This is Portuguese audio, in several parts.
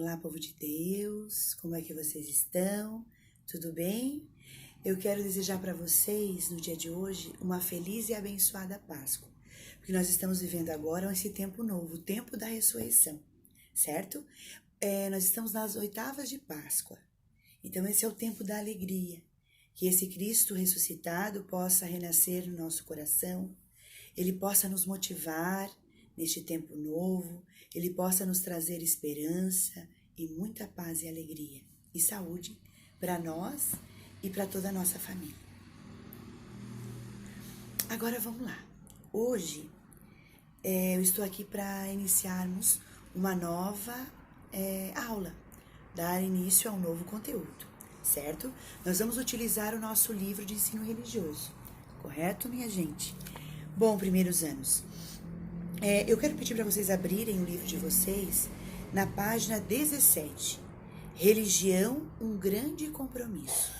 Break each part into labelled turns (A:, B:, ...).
A: Olá, povo de Deus, como é que vocês estão? Tudo bem? Eu quero desejar para vocês, no dia de hoje, uma feliz e abençoada Páscoa, porque nós estamos vivendo agora esse tempo novo, o tempo da ressurreição, certo? Nós estamos nas oitavas de Páscoa, então esse é o tempo da alegria, que esse Cristo ressuscitado possa renascer no nosso coração, ele possa nos motivar neste tempo novo, ele possa nos trazer esperança e muita paz e alegria e saúde para nós e para toda a nossa família. Agora vamos lá. Hoje eu estou aqui para iniciarmos uma nova aula, dar início a um novo conteúdo, certo? Nós vamos utilizar o nosso livro de ensino religioso, correto, minha gente? Bom, primeiros anos. Eu quero pedir para vocês abrirem o livro de vocês na página 17. Religião, um grande compromisso.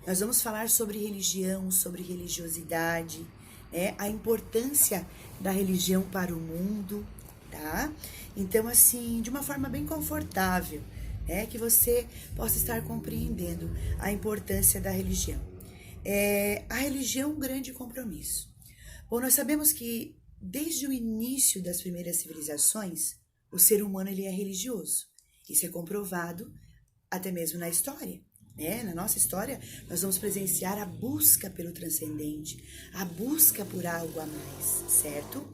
A: Nós vamos falar sobre religião, sobre religiosidade, a importância da religião para o mundo, tá? Então, assim, de uma forma bem confortável, que você possa estar compreendendo a importância da religião. A religião, um grande compromisso. Bom, nós sabemos que desde o início das primeiras civilizações, o ser humano ele é religioso. Isso é comprovado até mesmo na história. Na nossa história, nós vamos presenciar a busca pelo transcendente, a busca por algo a mais, certo?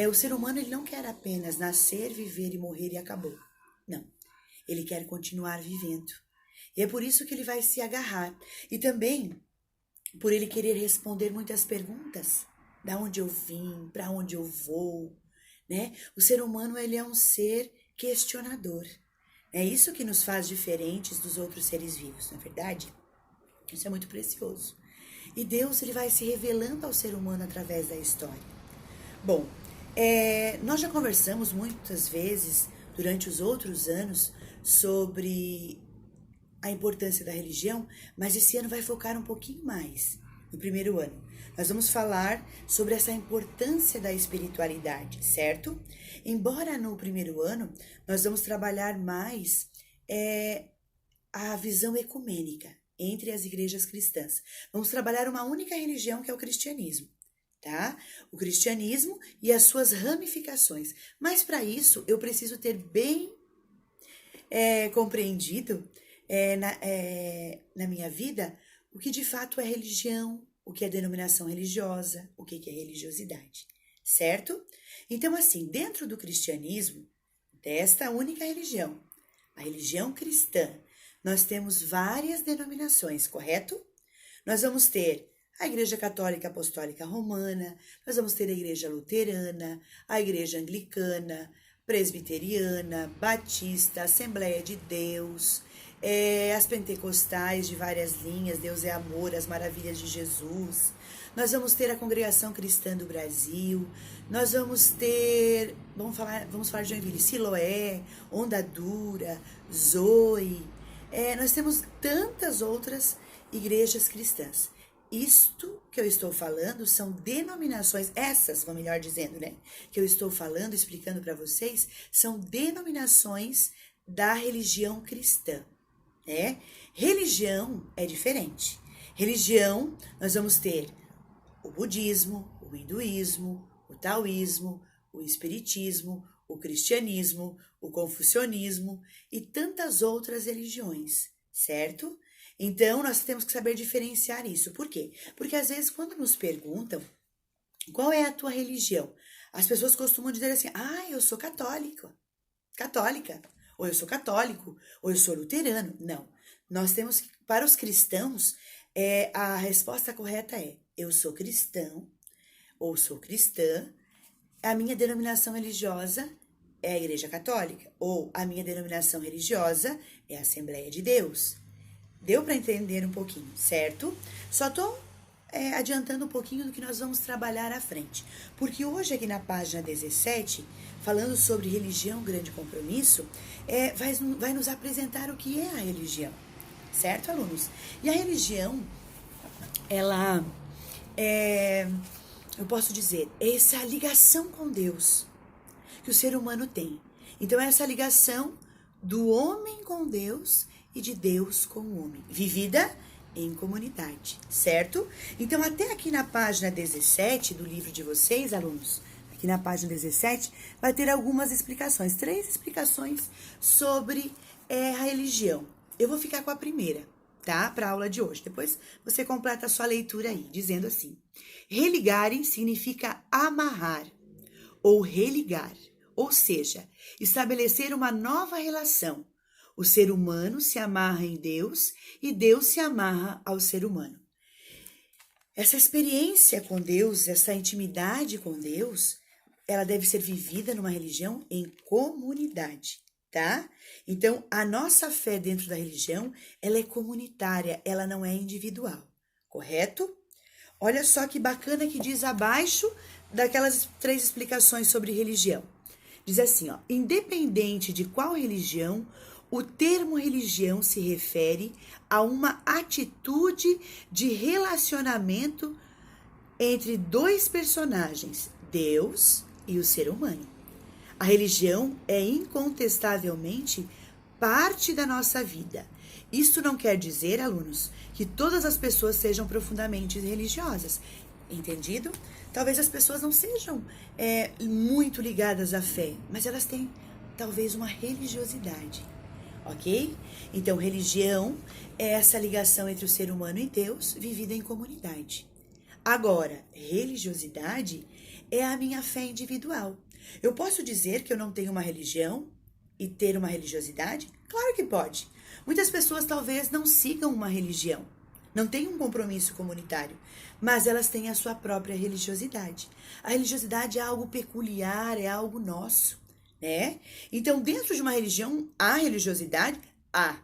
A: O ser humano ele não quer apenas nascer, viver e morrer e acabou. Não, ele quer continuar vivendo. E é por isso que ele vai se agarrar. E também por ele querer responder muitas perguntas. Da onde eu vim, para onde eu vou, O ser humano, ele é um ser questionador. É isso que nos faz diferentes dos outros seres vivos, não é verdade? Isso é muito precioso. E Deus, ele vai se revelando ao ser humano através da história. Bom, nós já conversamos muitas vezes, durante os outros anos, sobre a importância da religião, mas esse ano vai focar um pouquinho mais. No primeiro ano, nós vamos falar sobre essa importância da espiritualidade, certo? Embora no primeiro ano, nós vamos trabalhar mais a visão ecumênica entre as igrejas cristãs. Vamos trabalhar uma única religião, que é o cristianismo, tá? O cristianismo e as suas ramificações. Mas para isso, eu preciso ter bem compreendido na minha vida o que de fato é religião, o que é denominação religiosa, o que é religiosidade, certo? Então, assim, dentro do cristianismo, desta única religião, a religião cristã, nós temos várias denominações, correto? Nós vamos ter a Igreja Católica Apostólica Romana, nós vamos ter a Igreja Luterana, a Igreja Anglicana, Presbiteriana, Batista, Assembleia de Deus, as pentecostais de várias linhas, Deus é Amor, as Maravilhas de Jesus. Nós vamos ter a Congregação Cristã do Brasil, nós vamos ter, vamos falar de Joinville, Siloé, Onda Dura, Zoe, nós temos tantas outras igrejas cristãs. Isto que eu estou falando são denominações, essas, vou melhor dizendo, que eu estou falando, explicando para vocês, são denominações da religião cristã. Religião é diferente. Religião, nós vamos ter o budismo, o hinduísmo, o taoísmo, o espiritismo, o cristianismo, o confucionismo e tantas outras religiões, certo? Então, nós temos que saber diferenciar isso. Por quê? Porque às vezes quando nos perguntam qual é a tua religião, as pessoas costumam dizer assim, eu sou católica, ou eu sou católico, ou eu sou luterano. Não, nós temos que, para os cristãos, a resposta correta é, eu sou cristão, ou sou cristã, a minha denominação religiosa é a Igreja Católica, ou a minha denominação religiosa é a Assembleia de Deus. Deu para entender um pouquinho, certo? Só tô adiantando um pouquinho do que nós vamos trabalhar à frente. Porque hoje aqui na página 17, falando sobre religião, grande compromisso, vai nos apresentar o que é a religião. Certo, alunos? E a religião, ela eu posso dizer, é essa ligação com Deus que o ser humano tem. Então, essa ligação do homem com Deus e de Deus com o homem, vivida em comunidade, certo? Então, até aqui na página 17 do livro de vocês, alunos, aqui na página 17, vai ter algumas explicações, 3 explicações sobre a religião. Eu vou ficar com a primeira, tá? Para a aula de hoje. Depois você completa a sua leitura aí, dizendo assim: religarem significa amarrar ou religar, ou seja, estabelecer uma nova relação. O ser humano se amarra em Deus e Deus se amarra ao ser humano. Essa experiência com Deus, essa intimidade com Deus, ela deve ser vivida numa religião em comunidade, tá? Então, a nossa fé dentro da religião, ela é comunitária, ela não é individual, correto? Olha só que bacana que diz abaixo daquelas 3 explicações sobre religião. Diz assim, ó: independente de qual religião, o termo religião se refere a uma atitude de relacionamento entre 2 personagens, Deus e o ser humano. A religião é incontestavelmente parte da nossa vida. Isso não quer dizer, alunos, que todas as pessoas sejam profundamente religiosas. Entendido? Talvez as pessoas não sejam muito ligadas à fé, mas elas têm talvez uma religiosidade. Ok? Então, religião é essa ligação entre o ser humano e Deus, vivida em comunidade. Agora, religiosidade é a minha fé individual. Eu posso dizer que eu não tenho uma religião e ter uma religiosidade? Claro que pode. Muitas pessoas talvez não sigam uma religião, não têm um compromisso comunitário, mas elas têm a sua própria religiosidade. A religiosidade é algo peculiar, é algo nosso. Né? Então, dentro de uma religião, há religiosidade? Há,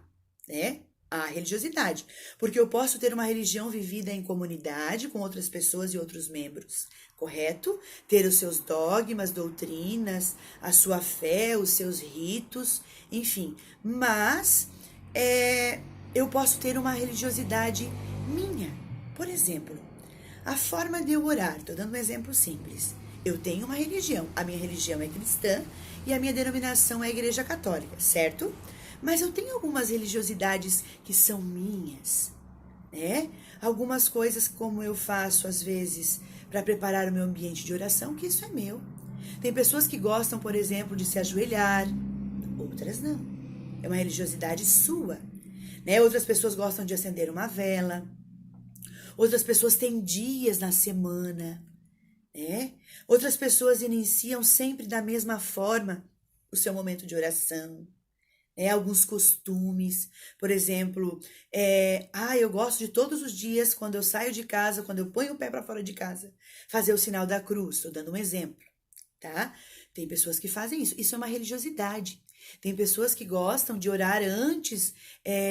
A: né? Há religiosidade. Porque eu posso ter uma religião vivida em comunidade com outras pessoas e outros membros, correto? Ter os seus dogmas, doutrinas, a sua fé, os seus ritos, enfim. Mas eu posso ter uma religiosidade minha. Por exemplo, a forma de eu orar. Estou dando um exemplo simples. Eu tenho uma religião, a minha religião é cristã e a minha denominação é a Igreja Católica, certo? Mas eu tenho algumas religiosidades que são minhas, né? Algumas coisas como eu faço às vezes para preparar o meu ambiente de oração, que isso é meu. Tem pessoas que gostam, por exemplo, de se ajoelhar, outras não. É uma religiosidade sua, né? Outras pessoas gostam de acender uma vela, outras pessoas têm dias na semana, né? Outras pessoas iniciam sempre da mesma forma o seu momento de oração, né? Alguns costumes, por exemplo, eu gosto de todos os dias, quando eu saio de casa, quando eu ponho o pé para fora de casa, fazer o sinal da cruz. Estou dando um exemplo, tá? Tem pessoas que fazem isso. Isso é uma religiosidade. Tem pessoas que gostam de orar antes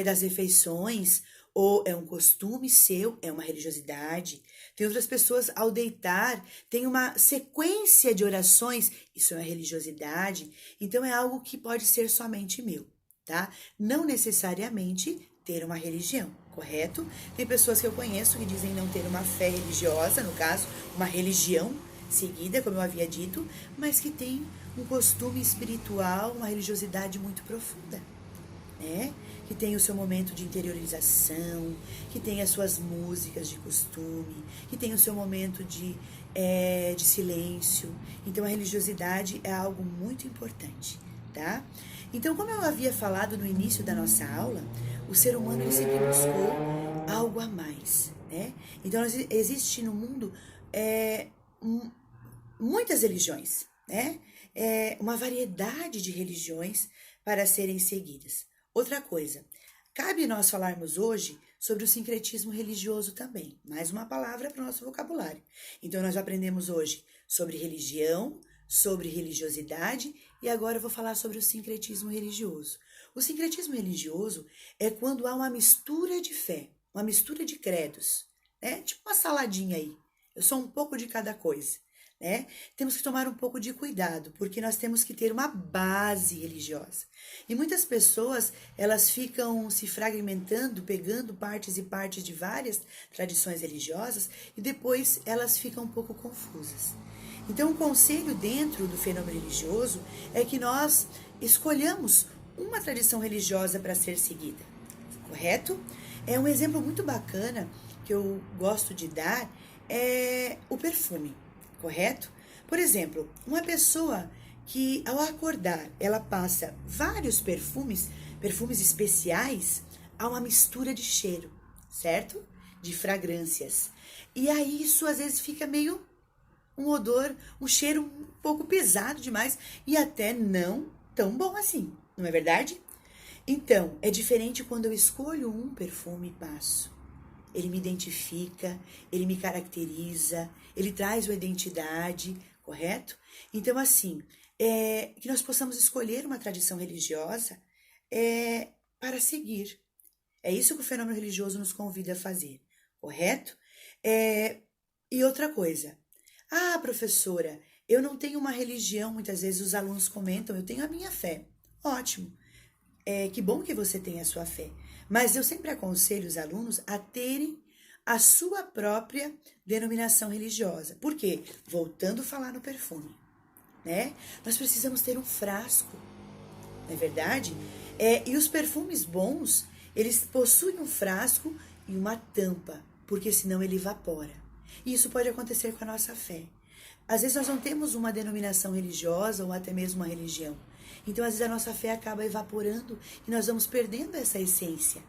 A: das refeições, ou é um costume seu, é uma religiosidade. Tem outras pessoas, ao deitar, tem uma sequência de orações, isso é uma religiosidade. Então, é algo que pode ser somente meu, tá? Não necessariamente ter uma religião, correto? Tem pessoas que eu conheço que dizem não ter uma fé religiosa, no caso, uma religião seguida, como eu havia dito, mas que tem um costume espiritual, uma religiosidade muito profunda, né? Que tem o seu momento de interiorização, que tem as suas músicas de costume, que tem o seu momento de silêncio. Então, a religiosidade é algo muito importante, tá? Então, como eu havia falado no início da nossa aula, o ser humano ele sempre buscou algo a mais, né? Então, existe no mundo muitas religiões, né? Uma variedade de religiões para serem seguidas. Outra coisa, cabe nós falarmos hoje sobre o sincretismo religioso também. Mais uma palavra para o nosso vocabulário. Então, nós aprendemos hoje sobre religião, sobre religiosidade e agora eu vou falar sobre o sincretismo religioso. O sincretismo religioso é quando há uma mistura de fé, uma mistura de credos, né? Tipo uma saladinha aí. Eu sou um pouco de cada coisa. Né? Temos que tomar um pouco de cuidado, porque nós temos que ter uma base religiosa. E muitas pessoas, elas ficam se fragmentando, pegando partes e partes de várias tradições religiosas e depois elas ficam um pouco confusas. Então, o conselho dentro do fenômeno religioso é que nós escolhamos uma tradição religiosa para ser seguida, correto? É um exemplo muito bacana que eu gosto de dar é o perfume, correto? Por exemplo, uma pessoa que ao acordar ela passa vários perfumes especiais, há uma mistura de cheiro, certo? De fragrâncias. E aí isso às vezes fica meio um odor, um cheiro um pouco pesado demais e até não tão bom assim, não é verdade? Então, é diferente quando eu escolho um perfume e passo. Ele me identifica, ele me caracteriza, ele traz uma identidade, correto? Então, assim, que nós possamos escolher uma tradição religiosa para seguir. É isso que o fenômeno religioso nos convida a fazer, correto? E outra coisa. Ah, professora, eu não tenho uma religião, muitas vezes os alunos comentam, eu tenho a minha fé. Ótimo. Que bom que você tem a sua fé. Mas eu sempre aconselho os alunos a terem a sua própria denominação religiosa. Por quê? Voltando a falar no perfume, né? Nós precisamos ter um frasco, não é verdade? E os perfumes bons, eles possuem um frasco e uma tampa, porque senão ele evapora. E isso pode acontecer com a nossa fé. Às vezes nós não temos uma denominação religiosa ou até mesmo uma religião. Então, às vezes a nossa fé acaba evaporando e nós vamos perdendo essa essência.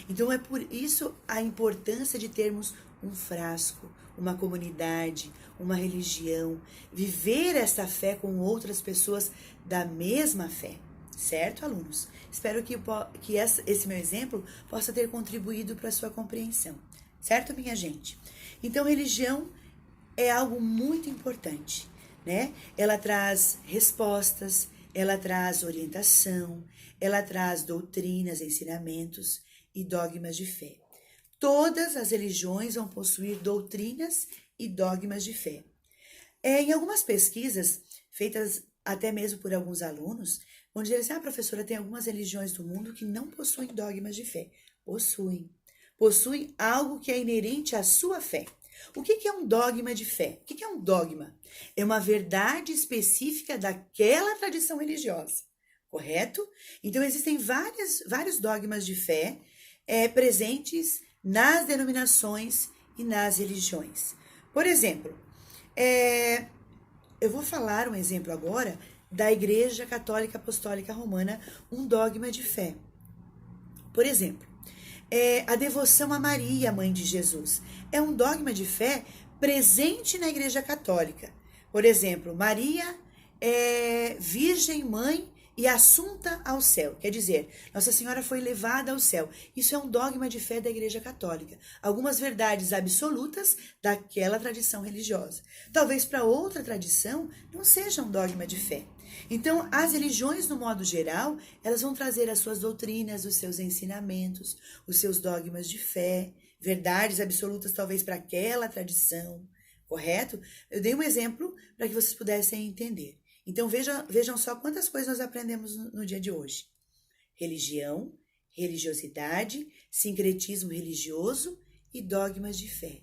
A: Então, é por isso a importância de termos um frasco, uma comunidade, uma religião, viver essa fé com outras pessoas da mesma fé. Certo, alunos? Espero que esse meu exemplo possa ter contribuído para a sua compreensão. Certo, minha gente? Então, religião é algo muito importante, né? Ela traz respostas, ela traz orientação, ela traz doutrinas, ensinamentos e dogmas de fé. Todas as religiões vão possuir doutrinas e dogmas de fé. Em algumas pesquisas, feitas até mesmo por alguns alunos, vão dizer assim, professora, tem algumas religiões do mundo que não possuem dogmas de fé. Possuem. Possuem algo que é inerente à sua fé. O que é um dogma de fé? O que é um dogma? É uma verdade específica daquela tradição religiosa, correto? Então, existem vários dogmas de fé presentes nas denominações e nas religiões. Por exemplo, eu vou falar um exemplo agora da Igreja Católica Apostólica Romana, um dogma de fé. Por exemplo, a devoção a Maria, mãe de Jesus. É um dogma de fé presente na Igreja Católica. Por exemplo, Maria é virgem mãe e assunta ao céu. Quer dizer, Nossa Senhora foi levada ao céu. Isso é um dogma de fé da Igreja Católica. Algumas verdades absolutas daquela tradição religiosa. Talvez para outra tradição não seja um dogma de fé. Então, as religiões, no modo geral, elas vão trazer as suas doutrinas, os seus ensinamentos, os seus dogmas de fé, verdades absolutas talvez para aquela tradição, correto? Eu dei um exemplo para que vocês pudessem entender. Então, vejam só quantas coisas nós aprendemos no dia de hoje. Religião, religiosidade, sincretismo religioso e dogmas de fé,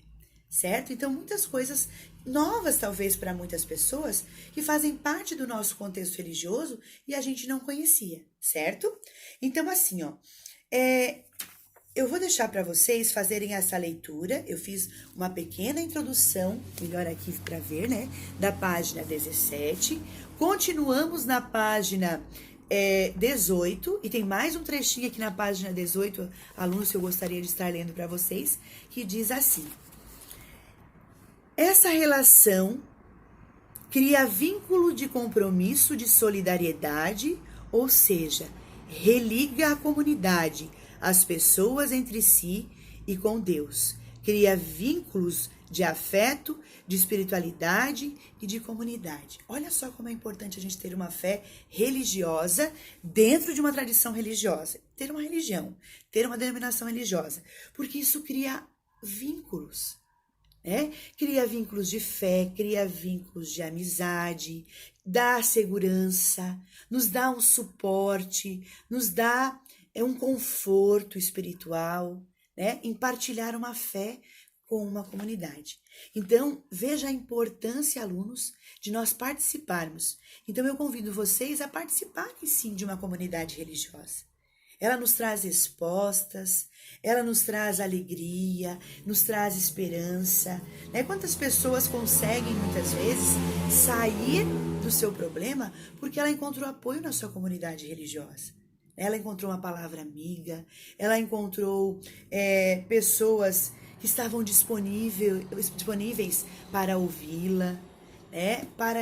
A: certo? Então, muitas coisas novas, talvez, para muitas pessoas, que fazem parte do nosso contexto religioso e a gente não conhecia, certo? Então, assim, eu vou deixar para vocês fazerem essa leitura. Eu fiz uma pequena introdução, melhor aqui para ver, né? Da página 17. Continuamos na página 18, e tem mais um trechinho aqui na página 18, alunos, que eu gostaria de estar lendo para vocês, que diz assim: essa relação cria vínculo de compromisso, de solidariedade, ou seja, religa a comunidade, as pessoas entre si e com Deus. Cria vínculos de afeto, de espiritualidade e de comunidade. Olha só como é importante a gente ter uma fé religiosa dentro de uma tradição religiosa. Ter uma religião, ter uma denominação religiosa, porque isso cria vínculos. Cria vínculos de fé, cria vínculos de amizade, dá segurança, nos dá um suporte, nos dá um conforto espiritual, em partilhar uma fé com uma comunidade. Então, veja a importância, alunos, de nós participarmos. Então, eu convido vocês a participarem, sim, de uma comunidade religiosa. Ela nos traz respostas, ela nos traz alegria, nos traz esperança, né? Quantas pessoas conseguem, muitas vezes, sair do seu problema porque ela encontrou apoio na sua comunidade religiosa. Ela encontrou uma palavra amiga, ela encontrou pessoas que estavam disponíveis para ouvi-la, né? Para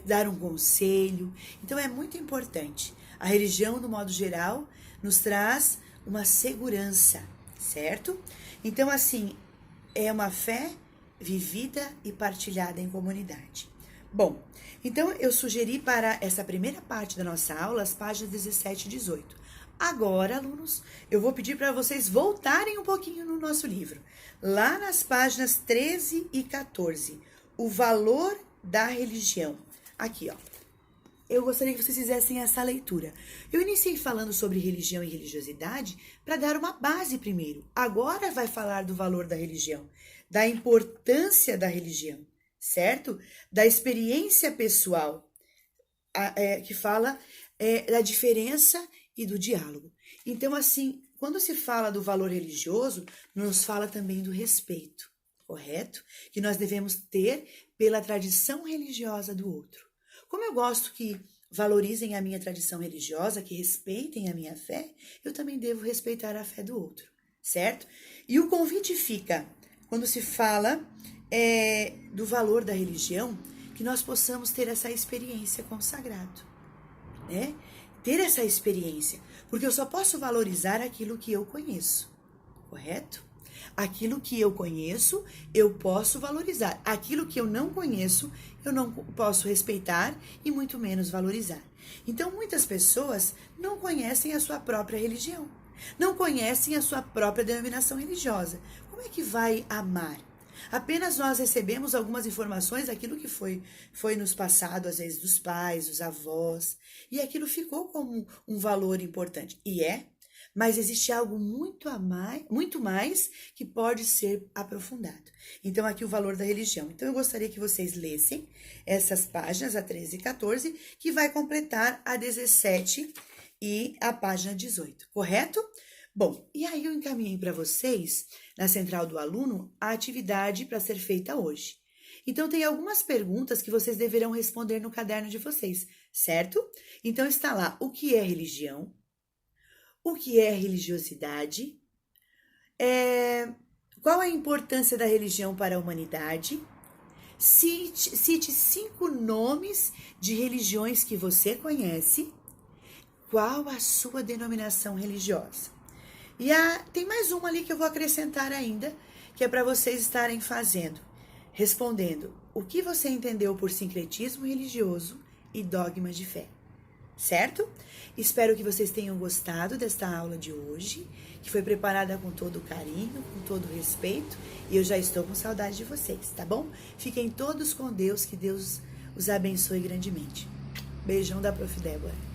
A: dar um conselho. Então, é muito importante. A religião, no modo geral, nos traz uma segurança, certo? Então, assim, é uma fé vivida e partilhada em comunidade. Bom, então eu sugeri para essa primeira parte da nossa aula as páginas 17 e 18. Agora, alunos, eu vou pedir para vocês voltarem um pouquinho no nosso livro. Lá nas páginas 13 e 14, o valor da religião. Aqui, ó. Eu gostaria que vocês fizessem essa leitura. Eu iniciei falando sobre religião e religiosidade para dar uma base primeiro. Agora vai falar do valor da religião, da importância da religião, certo? Da experiência pessoal, que fala da diferença e do diálogo. Então, assim, quando se fala do valor religioso, nos fala também do respeito, correto? Que nós devemos ter pela tradição religiosa do outro. Como eu gosto que valorizem a minha tradição religiosa, que respeitem a minha fé, eu também devo respeitar a fé do outro, certo? E o convite fica, quando se fala do valor da religião, que nós possamos ter essa experiência com o sagrado, né? Ter essa experiência, porque eu só posso valorizar aquilo que eu conheço, correto? Aquilo que eu conheço, eu posso valorizar. Aquilo que eu não conheço, eu não posso respeitar e muito menos valorizar. Então, muitas pessoas não conhecem a sua própria religião, não conhecem a sua própria denominação religiosa. Como é que vai amar? Apenas nós recebemos algumas informações daquilo que foi nos passado, às vezes, dos pais, dos avós, e aquilo ficou como um valor importante. Mas existe algo muito mais que pode ser aprofundado. Então, aqui o valor da religião. Então, eu gostaria que vocês lessem essas páginas, a 13 e 14, que vai completar a 17 e a página 18, correto? Bom, e aí eu encaminhei para vocês, na central do aluno, a atividade para ser feita hoje. Então, tem algumas perguntas que vocês deverão responder no caderno de vocês, certo? Então, está lá, o que é religião? O que é religiosidade? Qual a importância da religião para a humanidade? Cite 5 nomes de religiões que você conhece. Qual a sua denominação religiosa? E tem mais uma ali que eu vou acrescentar ainda, que é para vocês estarem respondendo o que você entendeu por sincretismo religioso e dogmas de fé. Certo? Espero que vocês tenham gostado desta aula de hoje, que foi preparada com todo carinho, com todo respeito, e eu já estou com saudade de vocês, tá bom? Fiquem todos com Deus, que Deus os abençoe grandemente. Beijão da Prof. Débora.